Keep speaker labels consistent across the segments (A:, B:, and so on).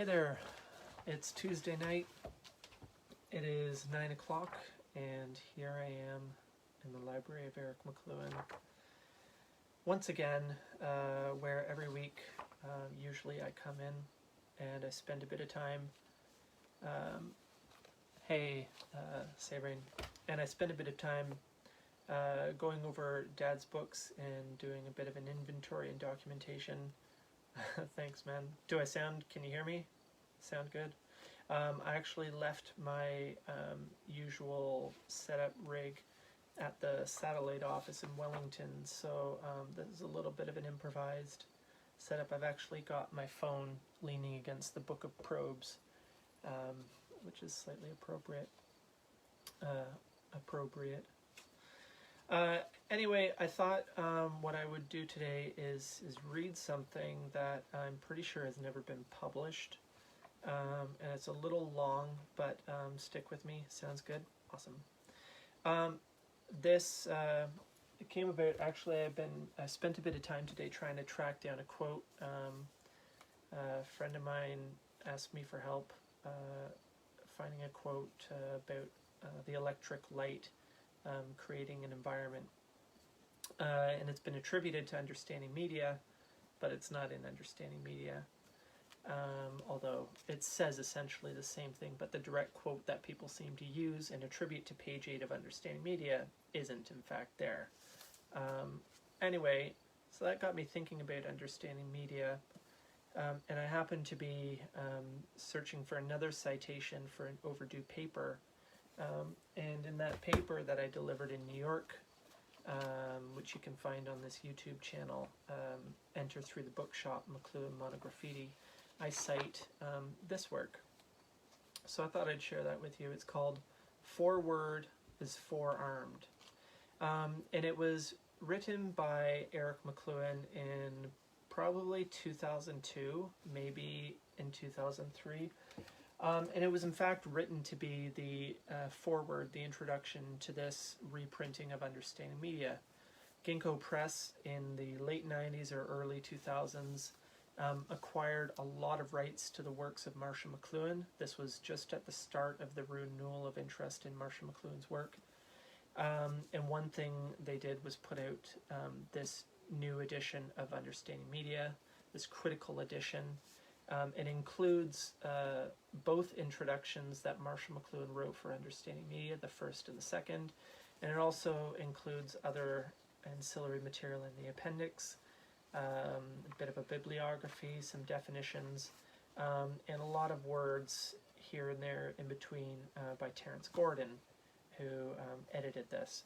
A: Hey there, it's Tuesday night. It is 9 o'clock, and here I am in the library of Eric McLuhan. Once again, where every week, usually I come in and I spend a bit of time, Sabrine, and I spend a bit of time going over Dad's books and doing a bit of an inventory and documentation. Thanks, man. Can you hear me? Sound good? I actually left my usual setup rig at the satellite office in Wellington, so this is a little bit of an improvised setup. I've actually got my phone leaning against the Book of Probes, which is slightly appropriate. Anyway, I thought what I would do today is read something that I'm pretty sure has never been published. And it's a little long, but stick with me. Sounds good? Awesome. This it came about, actually I spent a bit of time today trying to track down a quote. A friend of mine asked me for help finding a quote about the electric light creating an environment. And it's been attributed to Understanding Media, but it's not in Understanding Media. Although it says essentially the same thing, but the direct quote that people seem to use and attribute to page 8 of Understanding Media isn't in fact there. Anyway, so that got me thinking about Understanding Media, and I happened to be searching for another citation for an overdue paper, and in that paper that I delivered in New York, which you can find on this YouTube channel, Enter Through the Bookshop, McLuhan Monograffiti, I cite this work. So I thought I'd share that with you. It's called Foreword is Forearmed. And it was written by Eric McLuhan in probably 2002, maybe in 2003. And it was in fact written to be the foreword, the introduction to this reprinting of Understanding Media. Ginkgo Press in the late 90s or early 2000s acquired a lot of rights to the works of Marshall McLuhan. This was just at the start of the renewal of interest in Marshall McLuhan's work. And one thing they did was put out this new edition of Understanding Media, this critical edition. It includes both introductions that Marshall McLuhan wrote for Understanding Media, the first and the second, and it also includes other ancillary material in the appendix, a bit of a bibliography, some definitions, and a lot of words here and there in between by Terence Gordon, who edited this.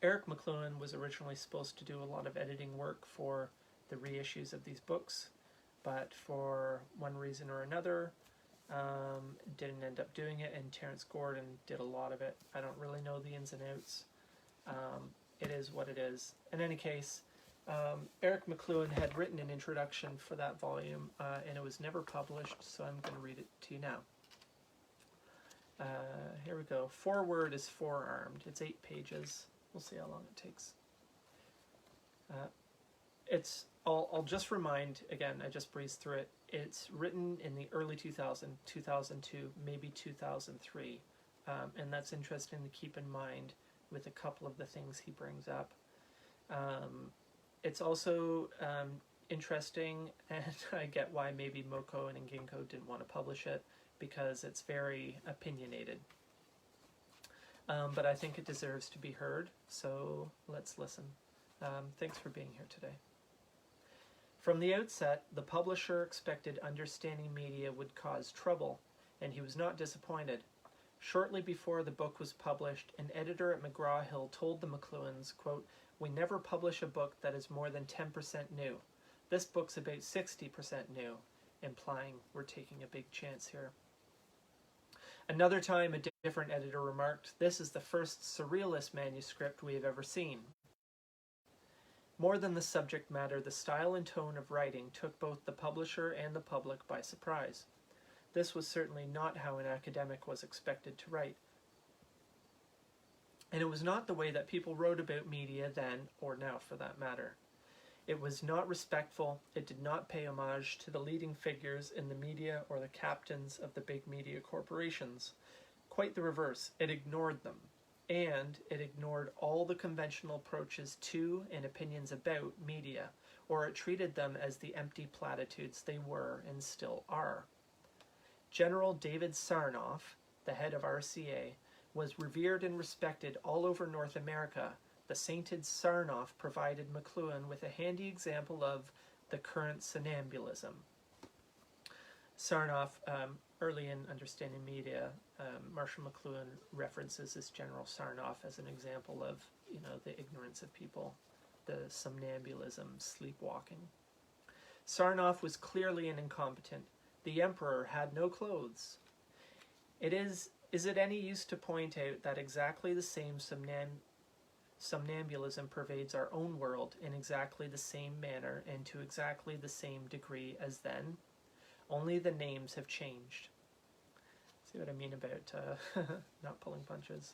A: Eric McLuhan was originally supposed to do a lot of editing work for the reissues of these books, but for one reason or another, didn't end up doing it, and Terence Gordon did a lot of it. I don't really know the ins and outs. It is what it is. In any case, Eric McLuhan had written an introduction for that volume, and it was never published, so I'm going to read it to you now. Here we go. Foreword is Forearmed. It's 8 pages. We'll see how long it takes. I'll just remind, again, I just breezed through it. It's written in the early 2000s, 2002, maybe 2003. And that's interesting to keep in mind with a couple of the things he brings up. It's also interesting, and I get why maybe Moko and Ginkgo didn't want to publish it, because it's very opinionated. But I think it deserves to be heard, so let's listen. Thanks for being here today. From the outset, the publisher expected Understanding Media would cause trouble, and he was not disappointed. Shortly before the book was published, an editor at McGraw-Hill told the McLuhans, quote, "We never publish a book that is more than 10% new. This book's about 60% new," implying we're taking a big chance here. Another time, a different editor remarked, "This is the first surrealist manuscript we have ever seen." More than the subject matter, the style and tone of writing took both the publisher and the public by surprise. This was certainly not how an academic was expected to write. And it was not the way that people wrote about media then, or now for that matter. It was not respectful. It did not pay homage to the leading figures in the media or the captains of the big media corporations. Quite the reverse. It ignored them. And it ignored all the conventional approaches to and opinions about media, or it treated them as the empty platitudes they were and still are. General David Sarnoff, the head of RCA, was revered and respected all over North America. The sainted Sarnoff provided McLuhan with a handy example of the current somnambulism. Sarnoff, early in Understanding Media, Marshall McLuhan references this General Sarnoff as an example of, the ignorance of people, the somnambulism, sleepwalking. Sarnoff was clearly an incompetent. The emperor had no clothes. Is it any use to point out that exactly the same somnambulism pervades our own world in exactly the same manner and to exactly the same degree as then? Only the names have changed. See what I mean about not pulling punches?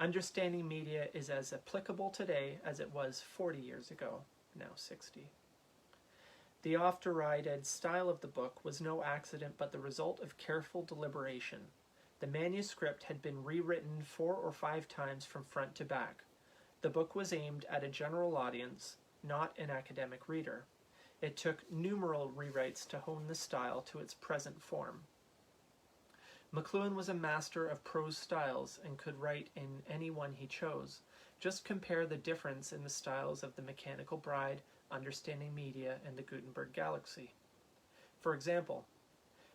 A: Understanding media is as applicable today as it was 40 years ago, now 60. The oft-derided style of the book was no accident but the result of careful deliberation. The manuscript had been rewritten 4 or 5 times from front to back. The book was aimed at a general audience, not an academic reader. It took numerous rewrites to hone the style to its present form. McLuhan was a master of prose styles and could write in any one he chose. Just compare the difference in the styles of The Mechanical Bride, Understanding Media, and The Gutenberg Galaxy. For example,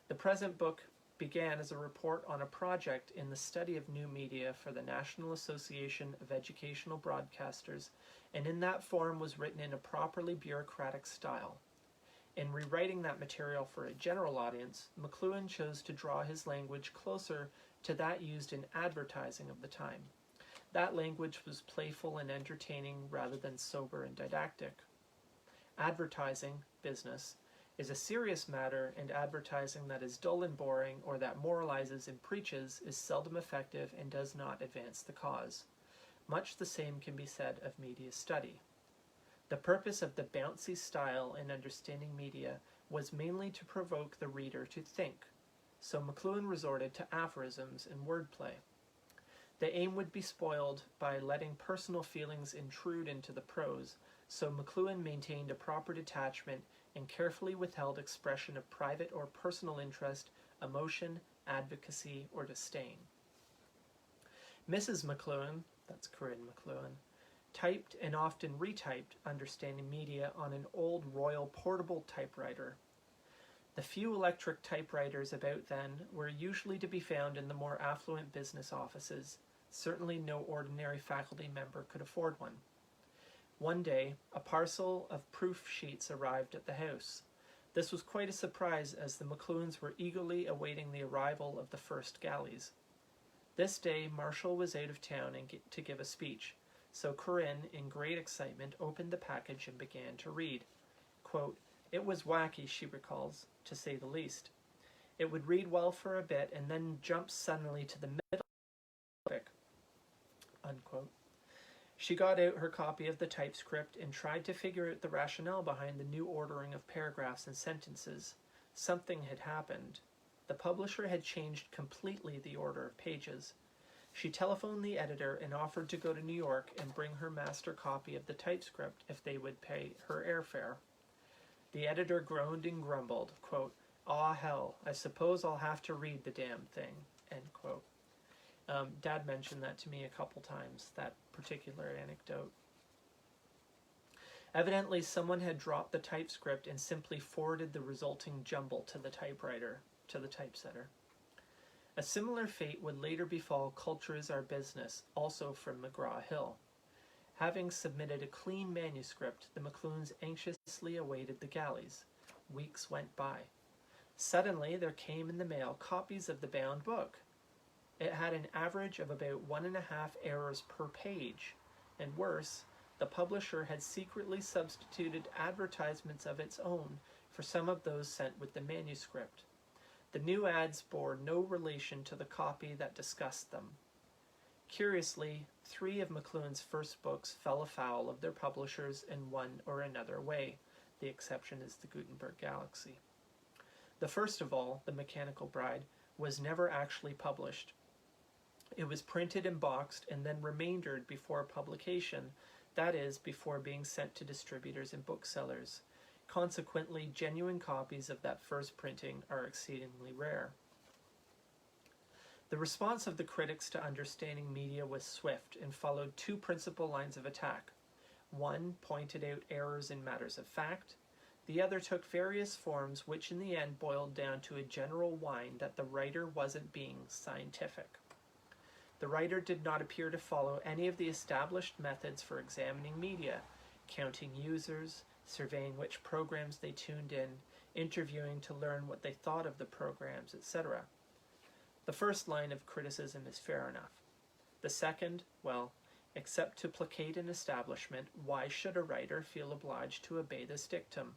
A: the present book began as a report on a project in the study of new media for the National Association of Educational Broadcasters, and in that form was written in a properly bureaucratic style. In rewriting that material for a general audience, McLuhan chose to draw his language closer to that used in advertising of the time. That language was playful and entertaining rather than sober and didactic. Advertising, business, is a serious matter, and advertising that is dull and boring or that moralizes and preaches is seldom effective and does not advance the cause. Much the same can be said of media study. The purpose of the bouncy style in Understanding Media was mainly to provoke the reader to think, so McLuhan resorted to aphorisms and wordplay. The aim would be spoiled by letting personal feelings intrude into the prose, so McLuhan maintained a proper detachment and carefully withheld expression of private or personal interest, emotion, advocacy, or disdain. Mrs. McLuhan, that's Corinne McLuhan, typed and often retyped Understanding Media on an old Royal portable typewriter. The few electric typewriters about then were usually to be found in the more affluent business offices. Certainly no ordinary faculty member could afford one. One day, a parcel of proof sheets arrived at the house. This was quite a surprise, as the McLuhans were eagerly awaiting the arrival of the first galleys. This day, Marshall was out of town to give a speech, so Corinne, in great excitement, opened the package and began to read. Quote, "It was wacky," she recalls, to say the least. It would read well for a bit and then jump suddenly to the middle of the topic. Unquote. She got out her copy of the typescript and tried to figure out the rationale behind the new ordering of paragraphs and sentences. Something had happened. The publisher had changed completely the order of pages. She telephoned the editor and offered to go to New York and bring her master copy of the typescript if they would pay her airfare. The editor groaned and grumbled, quote, "Aw, hell, I suppose I'll have to read the damn thing," end quote. Dad mentioned that to me a couple times, that particular anecdote. Evidently, someone had dropped the typescript and simply forwarded the resulting jumble to the typesetter. A similar fate would later befall Culture is Our Business, also from McGraw-Hill. Having submitted a clean manuscript, the McLuhans anxiously awaited the galleys. Weeks went by. Suddenly, there came in the mail copies of the bound book. It had an average of about 1.5 errors per page, and worse, the publisher had secretly substituted advertisements of its own for some of those sent with the manuscript. The new ads bore no relation to the copy that discussed them. Curiously, 3 of McLuhan's first books fell afoul of their publishers in one or another way. The exception is the Gutenberg Galaxy. The first of all, The Mechanical Bride, was never actually published. It was printed and boxed and then remaindered before publication, that is, before being sent to distributors and booksellers. Consequently, genuine copies of that first printing are exceedingly rare. The response of the critics to Understanding Media was swift and followed 2 principal lines of attack. One pointed out errors in matters of fact. The other took various forms which in the end boiled down to a general whine that the writer wasn't being scientific. The writer did not appear to follow any of the established methods for examining media, counting users, surveying which programs they tuned in, interviewing to learn what they thought of the programs, etc. The first line of criticism is fair enough. The second, well, except to placate an establishment, why should a writer feel obliged to obey this dictum?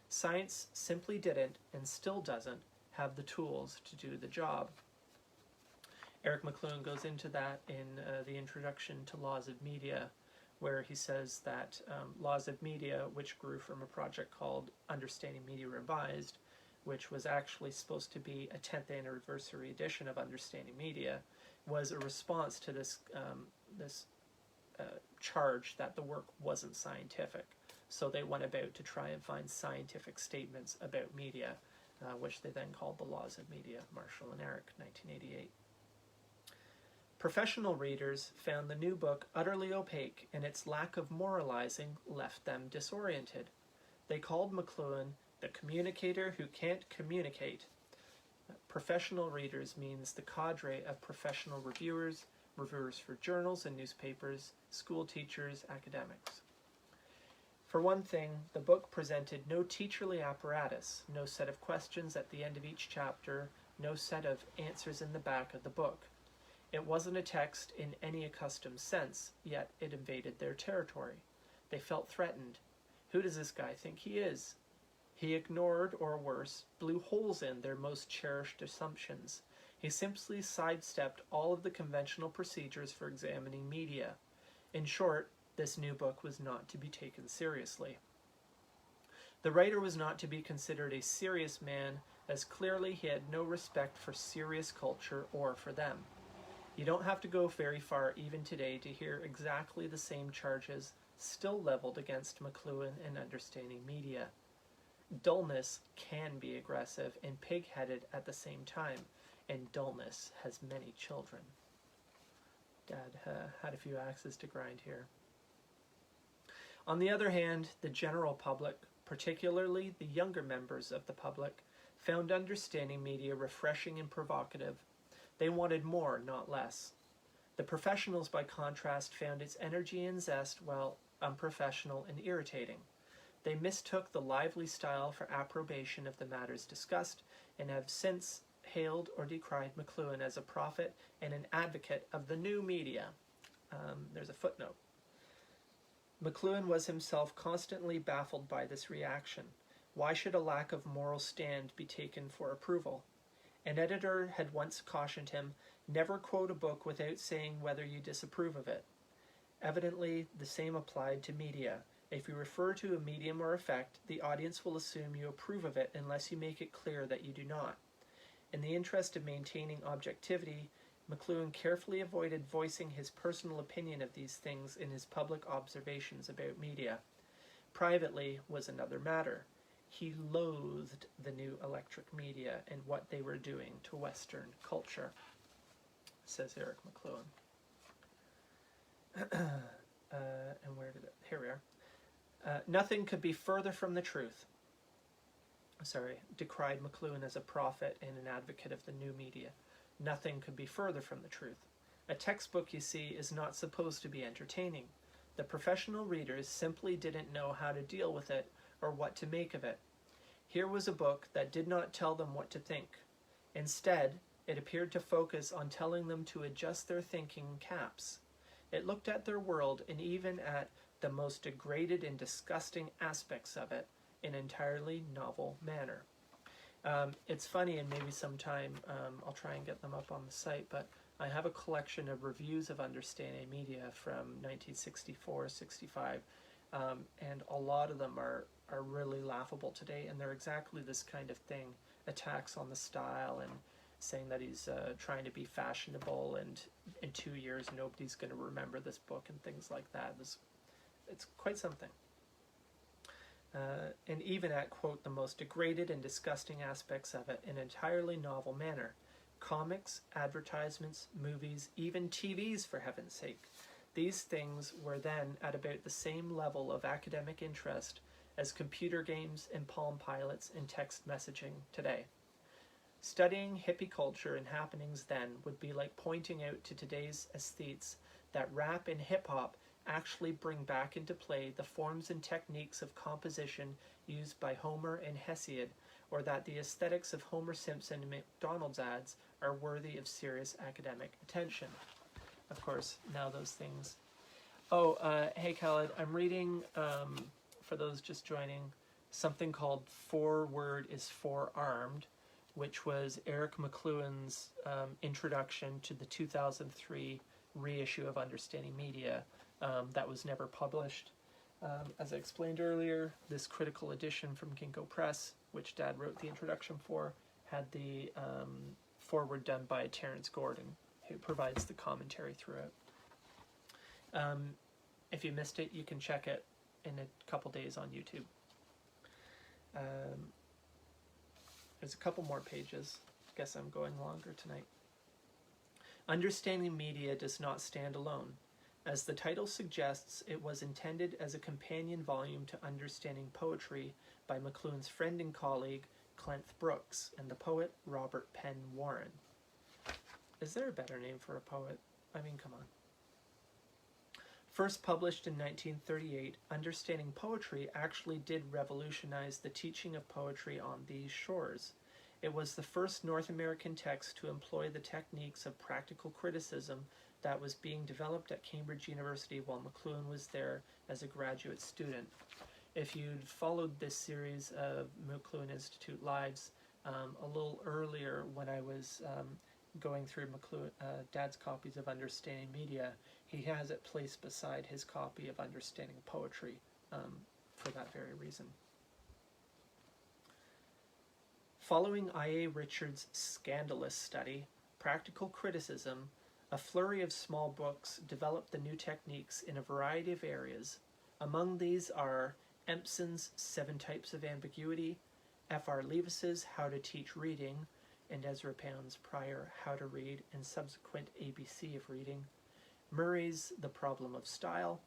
A: Science simply didn't, and still doesn't, have the tools to do the job. Eric McLuhan goes into that in the introduction to Laws of Media, where he says that Laws of Media, which grew from a project called Understanding Media Revised, which was actually supposed to be a 10th anniversary edition of Understanding Media, was a response to this charge that the work wasn't scientific. So they went about to try and find scientific statements about media, which they then called the Laws of Media, Marshall and Eric, 1988. Professional readers found the new book utterly opaque, and its lack of moralizing left them disoriented. They called McLuhan the communicator who can't communicate. Professional readers means the cadre of professional reviewers, reviewers for journals and newspapers, school teachers, academics. For one thing, the book presented no teacherly apparatus, no set of questions at the end of each chapter, no set of answers in the back of the book. It wasn't a text in any accustomed sense, yet it invaded their territory. They felt threatened. Who does this guy think he is? He ignored, or worse, blew holes in their most cherished assumptions. He simply sidestepped all of the conventional procedures for examining media. In short, this new book was not to be taken seriously. The writer was not to be considered a serious man, as clearly he had no respect for serious culture or for them. You don't have to go very far even today to hear exactly the same charges still leveled against McLuhan and Understanding Media. Dullness can be aggressive and pig-headed at the same time, and dullness has many children. Dad had a few axes to grind here. On the other hand, the general public, particularly the younger members of the public, found Understanding Media refreshing and provocative. They wanted more, not less. The professionals, by contrast, found its energy and zest, well, unprofessional and irritating. They mistook the lively style for approbation of the matters discussed, and have since hailed or decried McLuhan as a prophet and an advocate of the new media. There's a footnote. McLuhan was himself constantly baffled by this reaction. Why should a lack of moral stand be taken for approval? An editor had once cautioned him, never quote a book without saying whether you disapprove of it. Evidently, the same applied to media. If you refer to a medium or effect, the audience will assume you approve of it unless you make it clear that you do not. In the interest of maintaining objectivity, McLuhan carefully avoided voicing his personal opinion of these things in his public observations about media. Privately was another matter. He loathed the new electric media and what they were doing to Western culture, says Eric McLuhan. And where did it? Here we are. Nothing could be further from the truth. Decried McLuhan as a prophet and an advocate of the new media. Nothing could be further from the truth. A textbook, you see, is not supposed to be entertaining. The professional readers simply didn't know how to deal with it or what to make of it. Here was a book that did not tell them what to think. Instead, it appeared to focus on telling them to adjust their thinking caps. It looked at their world and even at the most degraded and disgusting aspects of it in an entirely novel manner. It's funny, and maybe sometime I'll try and get them up on the site, but I have a collection of reviews of understanding media from 1964, 65, and a lot of them are really laughable today, and they're exactly this kind of thing, attacks on the style and saying that he's trying to be fashionable, and in 2 years nobody's going to remember this book and things like that. It's quite something. And even at, quote, the most degraded and disgusting aspects of it in an entirely novel manner. Comics, advertisements, movies, even TVs, for heaven's sake. These things were then at about the same level of academic interest as computer games and Palm Pilots and text messaging today. Studying hippie culture and happenings then would be like pointing out to today's aesthetes that rap and hip-hop actually bring back into play the forms and techniques of composition used by Homer and Hesiod, or that the aesthetics of Homer Simpson and McDonald's ads are worthy of serious academic attention. Of course, now those things... Oh, hey Khaled, I'm reading, for those just joining, something called Foreword is Forearmed, which was Eric McLuhan's introduction to the 2003 reissue of Understanding Media that was never published. As I explained earlier, this critical edition from Ginkgo Press, which Dad wrote the introduction for, had the foreword done by Terence Gordon, who provides the commentary throughout. If you missed it, you can check it in a couple days on YouTube. There's a couple more pages. Guess I'm going longer tonight. Understanding Media does not stand alone. As the title suggests, it was intended as a companion volume to Understanding Poetry by McLuhan's friend and colleague, Clenth Brooks, and the poet Robert Penn Warren. Is there a better name for a poet? I mean, come on. First published in 1938, Understanding Poetry actually did revolutionize the teaching of poetry on these shores. It was the first North American text to employ the techniques of practical criticism that was being developed at Cambridge University while McLuhan was there as a graduate student. If you'd followed this series of McLuhan Institute Lives a little earlier when I was going through Dad's copies of Understanding Media, he has it placed beside his copy of Understanding Poetry for that very reason. Following I.A. Richards' scandalous study, Practical Criticism, a flurry of small books developed the new techniques in a variety of areas. Among these are Empson's 7 Types of Ambiguity, F.R. Leavis's How to Teach Reading, and Ezra Pound's prior How to Read and subsequent ABC of Reading, Murray's The Problem of Style,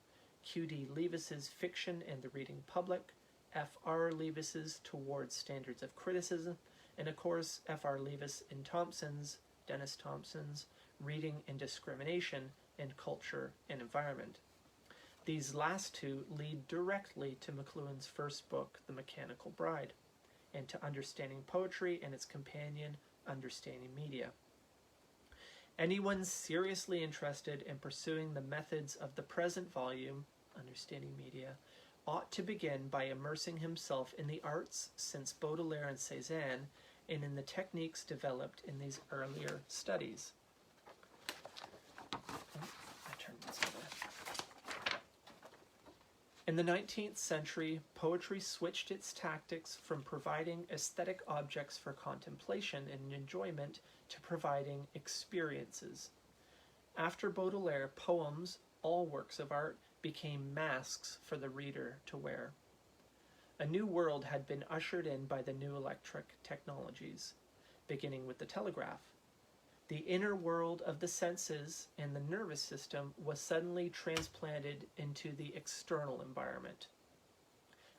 A: Q.D. Leavis's Fiction and the Reading Public, F.R. Leavis's Towards Standards of Criticism, and of course F.R. Leavis and Dennis Thompson's Reading and Discrimination in Culture and Environment. These last two lead directly to McLuhan's first book, The Mechanical Bride, and to Understanding Poetry and its companion, Understanding Media. Anyone seriously interested in pursuing the methods of the present volume, Understanding Media, ought to begin by immersing himself in the arts since Baudelaire and Cézanne, and in the techniques developed in these earlier studies. In the 19th century, poetry switched its tactics from providing aesthetic objects for contemplation and enjoyment to providing experiences. After Baudelaire, poems, all works of art, became masks for the reader to wear. A new world had been ushered in by the new electric technologies, beginning with the telegraph. The inner world of the senses and the nervous system was suddenly transplanted into the external environment.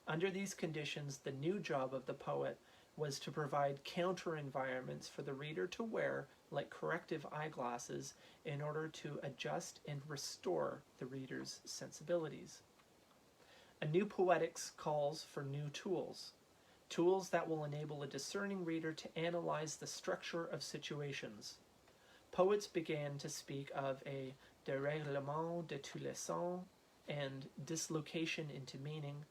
A: Under these conditions, the new job of the poet was to provide counter-environments for the reader to wear like corrective eyeglasses in order to adjust and restore the reader's sensibilities. A new poetics calls for new tools, tools that will enable a discerning reader to analyze the structure of situations. Poets began to speak of a dérèglement de tous les sens and dislocation into meaning.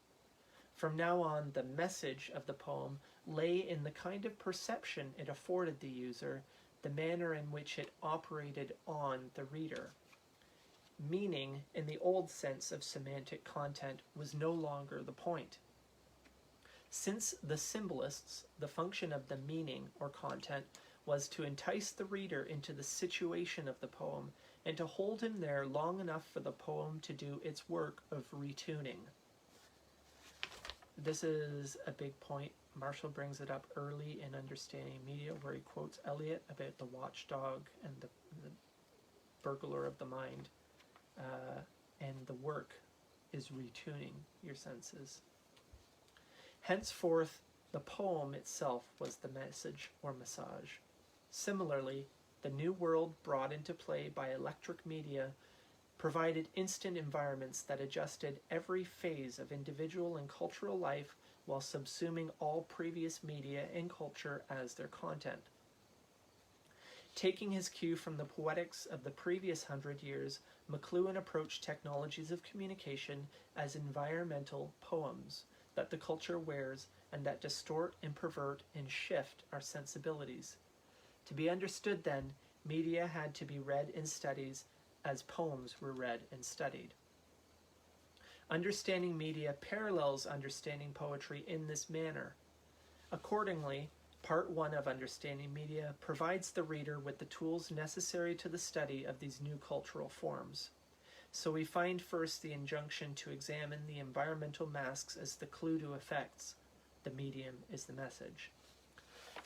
A: From now on, the message of the poem lay in the kind of perception it afforded the user the manner in which it operated on the reader. Meaning, in the old sense of semantic content, was no longer the point. Since the symbolists, the function of the meaning or content was to entice the reader into the situation of the poem and to hold him there long enough for the poem to do its work of retuning. This is a big point. Marshall brings it up early in Understanding Media, where he quotes Eliot about the watchdog and the burglar of the mind. And the work is retuning your senses. Henceforth, the poem itself was the message or massage. Similarly, the new world brought into play by electric media provided instant environments that adjusted every phase of individual and cultural life while subsuming all previous media and culture as their content. Taking his cue from the poetics of the previous 100 years, McLuhan approached technologies of communication as environmental poems that the culture wears and that distort and pervert and shift our sensibilities. To be understood then, media had to be read and studied as poems were read and studied. Understanding media parallels understanding poetry in this manner. Accordingly, Part 1 of Understanding Media provides the reader with the tools necessary to the study of these new cultural forms. So we find first the injunction to examine the environmental masks as the clue to effects. The medium is the message.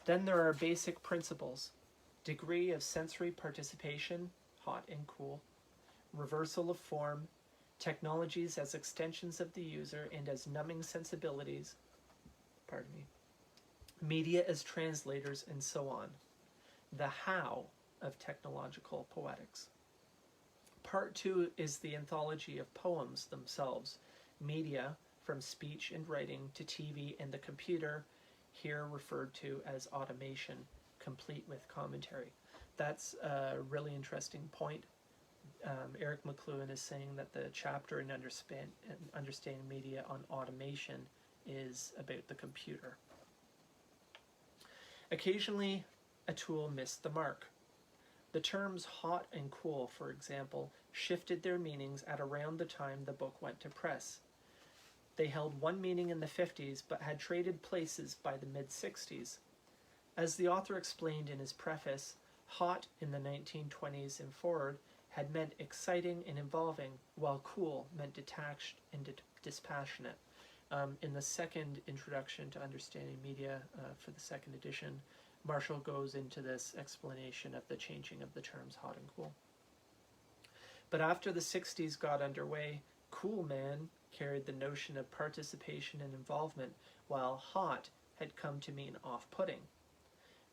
A: Then there are basic principles: degree of sensory participation, hot and cool, reversal of form, technologies as extensions of the user and as numbing sensibilities, media as translators, and so on. The how of technological poetics. Part 2 is the anthology of poems themselves, media from speech and writing to TV and the computer, here referred to as automation, complete with commentary. That's a really interesting point. Eric McLuhan is saying that the chapter in Understanding Media on automation is about the computer. Occasionally, a tool missed the mark. The terms hot and cool, for example, shifted their meanings at around the time the book went to press. They held one meaning in the 50s, but had traded places by the mid-60s. As the author explained in his preface, hot in the 1920s in Foreword had meant exciting and involving, while cool meant detached and dispassionate. In the second introduction to Understanding Media for the second edition, Marshall goes into this explanation of the changing of the terms hot and cool. But after the 60s got underway, cool man carried the notion of participation and involvement, while hot had come to mean off-putting.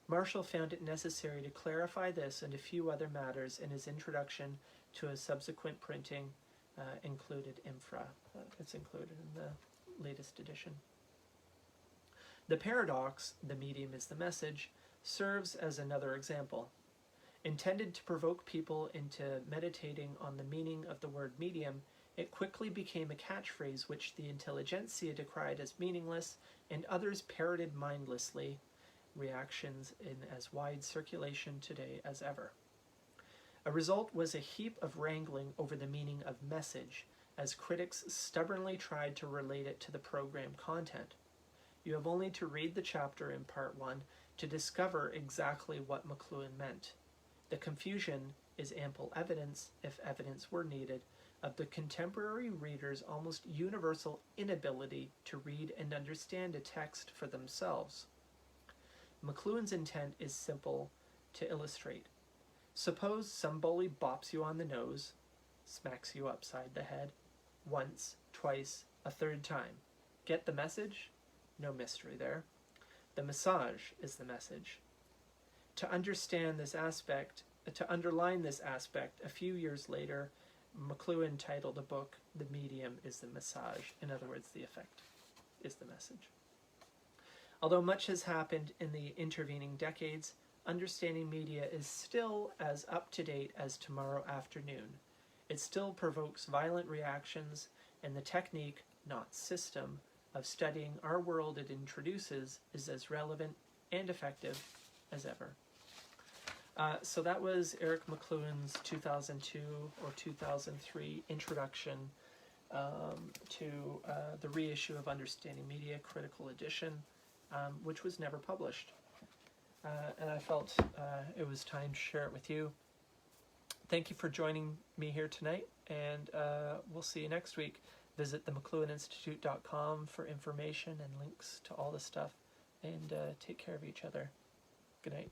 A: Marshall found it necessary to clarify this and a few other matters in his introduction to a subsequent printing included infra. It's included in the latest edition. The paradox, the medium is the message, serves as another example. Intended to provoke people into meditating on the meaning of the word medium, it quickly became a catchphrase which the intelligentsia decried as meaningless and others parroted mindlessly, reactions in as wide circulation today as ever. A result was a heap of wrangling over the meaning of message, as critics stubbornly tried to relate it to the program content. You have only to read the chapter in Part 1 to discover exactly what McLuhan meant. The confusion is ample evidence, if evidence were needed, of the contemporary reader's almost universal inability to read and understand a text for themselves. McLuhan's intent is simple to illustrate. Suppose some bully bops you on the nose, smacks you upside the head, once, twice, a third time. Get the message? No mystery there. The massage is the message. To understand this aspect, to underline this aspect, a few years later, McLuhan titled a book, "The Medium is the Massage." In other words, the effect is the message. Although much has happened in the intervening decades, Understanding Media is still as up-to-date as Tomorrow Afternoon. It still provokes violent reactions, and the technique, not system, of studying our world it introduces is as relevant and effective as ever. So that was Eric McLuhan's 2002 or 2003 introduction to the reissue of Understanding Media, Critical Edition, which was never published. And I felt it was time to share it with you. Thank you for joining me here tonight, and we'll see you next week. Visit themcluhaninstitute.com for information and links to all this stuff, and take care of each other. Good night.